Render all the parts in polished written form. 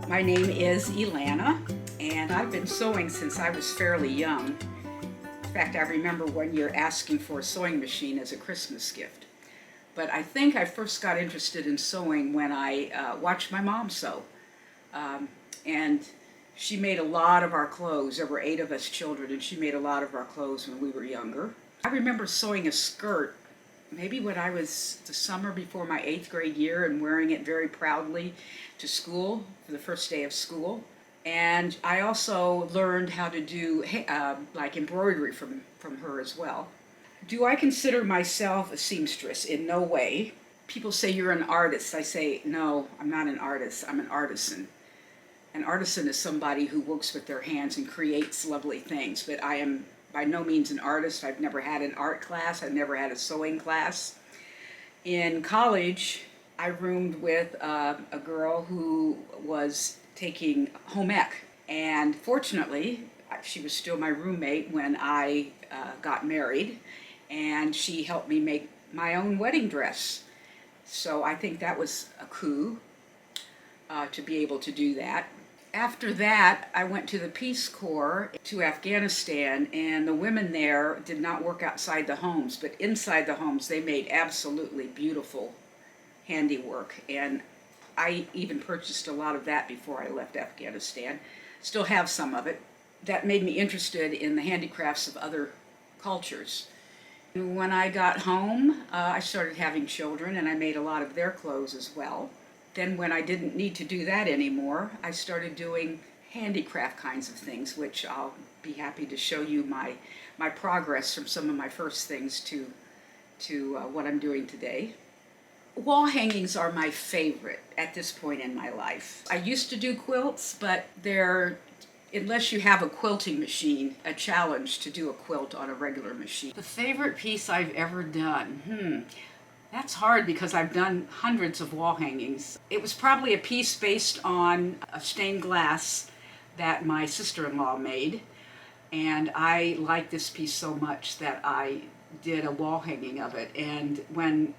My name is Elana, and I've been sewing since I was fairly young. In fact, I remember one year asking for a sewing machine as a Christmas gift. But I think I first got interested in sewing when I watched my mom sew. And she made a lot of our clothes. There were 8 of us children, and she made a lot of our clothes when we were younger. I remember sewing a skirt maybe when I was the summer before my 8th grade year and wearing it very proudly to school for the first day of school. And I also learned how to do like embroidery from her as well. Do I consider myself a seamstress? In no way. People say you're an artist. I say, no, I'm not an artist, I'm an artisan. An artisan is somebody who works with their hands and creates lovely things, but I am by no means an artist. I've never had an art class. I've never had a sewing class. In college, I roomed with a girl who was taking home ec, and fortunately, she was still my roommate when I got married, and she helped me make my own wedding dress. So I think that was a coup to be able to do that. After that, I went to the Peace Corps to Afghanistan, and the women there did not work outside the homes, but inside the homes they made absolutely beautiful handiwork, and I even purchased a lot of that before I left Afghanistan. Still have some of it. That made me interested in the handicrafts of other cultures. When I got home, I started having children, and I made a lot of their clothes as well. Then when I didn't need to do that anymore, I started doing handicraft kinds of things, which I'll be happy to show you my progress from some of my first things to what I'm doing today. Wall hangings are my favorite at this point in my life. I used to do quilts, but they're, unless you have a quilting machine, a challenge to do a quilt on a regular machine. The favorite piece I've ever done, that's hard because I've done hundreds of wall hangings. It was probably a piece based on a stained glass that my sister-in-law made, and I liked this piece so much that I did a wall hanging of it. And when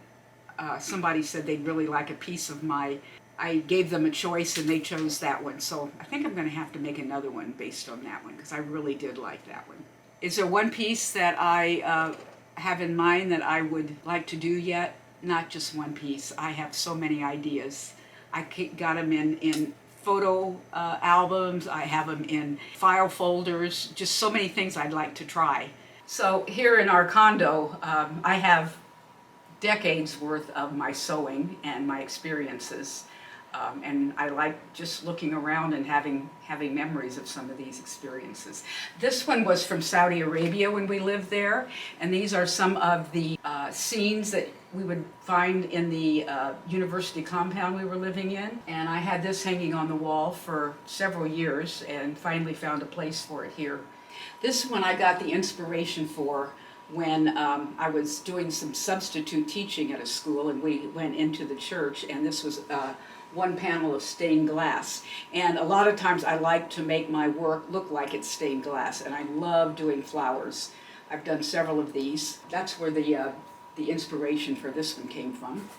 somebody said they'd really like a piece of I gave them a choice and they chose that one. So I think I'm going to have to make another one based on that one because I really did like that one. Is there one piece that I have in mind that I would like to do yet? Not just one piece. I have so many ideas. I got them in photo albums. I have them in file folders. Just so many things I'd like to try. So here in our condo, I have decades worth of my sewing and my experiences. And I like just looking around and having memories of some of these experiences. This one was from Saudi Arabia when we lived there, and these are some of the scenes that we would find in the university compound we were living in. And I had this hanging on the wall for several years and finally found a place for it here. This one I got the inspiration for when I was doing some substitute teaching at a school, and we went into the church, and this was one panel of stained glass. And a lot of times I like to make my work look like it's stained glass, and I love doing flowers. I've done several of these. That's where the inspiration for this one came from.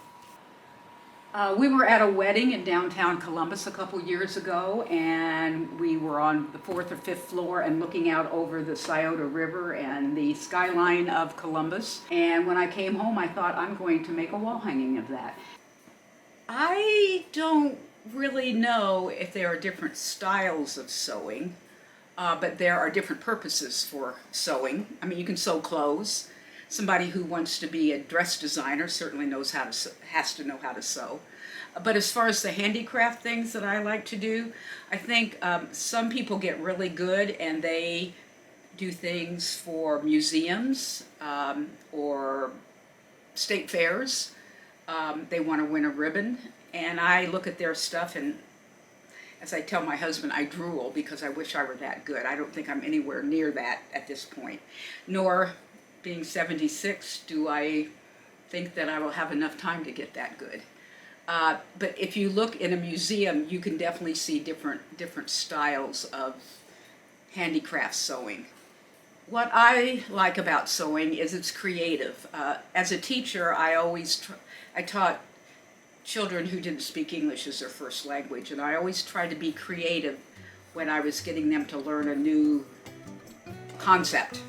We were at a wedding in downtown Columbus a couple years ago, and we were on the 4th or 5th floor and looking out over the Scioto River and the skyline of Columbus. And when I came home, I thought, I'm going to make a wall hanging of that. I don't really know if there are different styles of sewing, but there are different purposes for sewing. I mean, you can sew clothes. Somebody who wants to be a dress designer certainly has to know how to sew. But as far as the handicraft things that I like to do, I think some people get really good and they do things for museums or state fairs. They want to win a ribbon, and I look at their stuff, and as I tell my husband, I drool because I wish I were that good. I don't think I'm anywhere near that at this point. Nor, being 76, do I think that I will have enough time to get that good. But if you look in a museum, you can definitely see different styles of handicraft sewing. What I like about sewing is it's creative. As a teacher, I taught children who didn't speak English as their first language, and I always tried to be creative when I was getting them to learn a new concept.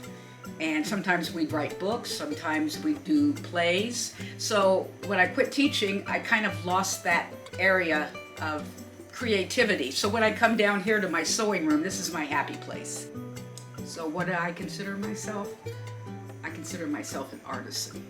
And sometimes we'd write books, sometimes we'd do plays. So when I quit teaching, I kind of lost that area of creativity. So when I come down here to my sewing room, this is my happy place. So what do I consider myself? I consider myself an artisan.